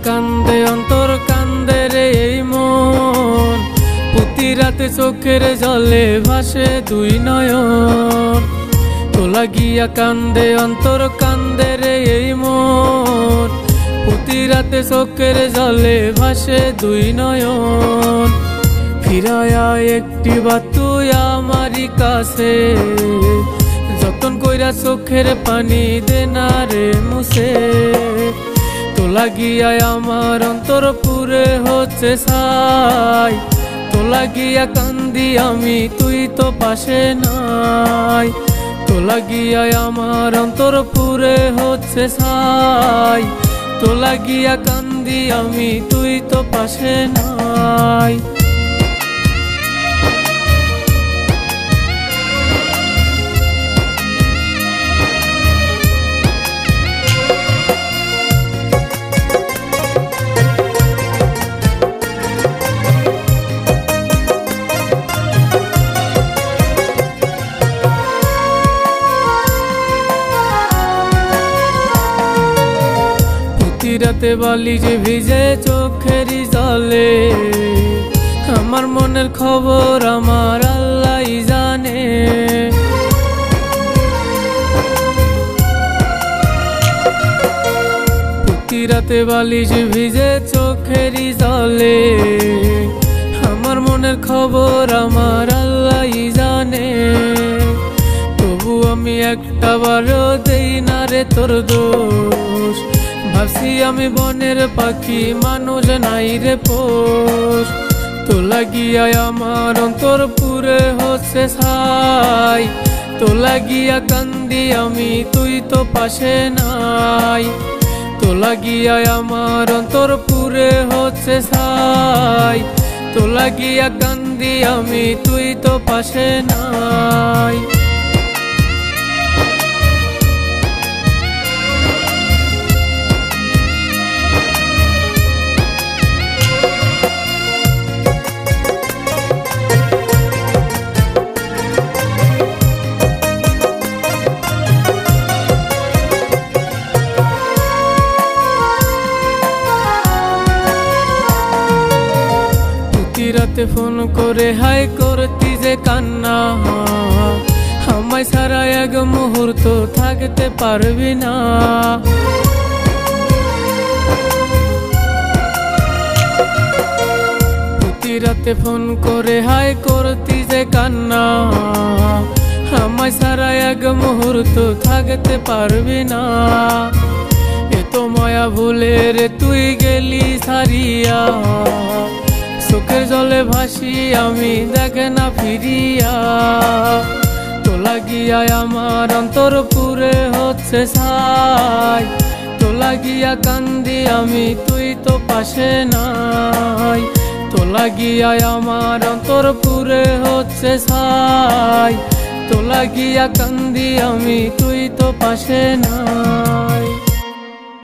কান্দে অন্তর কান্দে রে এই মন, প্রতি রাতে চোখের জলে ভাসে দুই নয়ন। তো লাগিয়া কান্দে অন্তর কান্দে রে এই মন, প্রতি রাতে চোখের জলে ভাসে দুই নয়ন। ফিরায়া একটি বার তুই আমারি কাছে, যতন কইরা চোখের পানি দে না রে মুছে। তো লাগিয়া আমার অন্তর পুরে হচ্ছে ছাই, তো লাগিয়া কান্দি আমি তুই তো পাশে নাই। তো লাগিয়া আমার অন্তর পুরে হচ্ছে ছাই, তো লাগিয়া কান্দি আমি তুই তো পাশে নাই। রাতে বালিশ ভিজে চোখেরই জলে, আমার মনের খবর আমার আল্লাহই জানে। প্রতি রাতে বালিশ ভিজে চোখেরই জলে, আমার মনের খবর আমার আল্লাহই জানে। তবু আমি একটা বারও দেই না রে তোর দোষ, ভাবছি আমি বনের পাখি মানুষ নাই রে পোষ। তো লাগিয়া আমার অন্তর পুরে হচ্ছে ছাই, তো লাগিয়া কান্দি আমি তুই তো পাশে নাই। তো লাগিয়া আমার অন্তর পুরে হচ্ছে ছাই, তো লাগিয়া কান্দি আমি তুই তো পাশে নাই। রাতে ফোন করে হাই করতি যে কান্না, আমায় ছাড়া এক মুহূর্ত থাকতে পারবি না। প্রতি রাতে ফোন করে হাই করতি যে কান্না, আমায় ছাড়া এক মুহূর্ত থাকতে পারবি না। এত মায়া ভুলে রে তুই গেলি ছাড়িয়া, চোখের জলে ভাসি আমি দেখে না ফিরিয়া। তো লাগিয়া আমার অন্তর পুরে হচ্ছে ছাই, তো লাগিয়া কান্দি আমি তুই তো পাশে নাই। তো লাগিয়া আমার অন্তর পুরে হচ্ছে ছাই, তো লাগিয়া কান্দি আমি তুই তো পাশে নাই।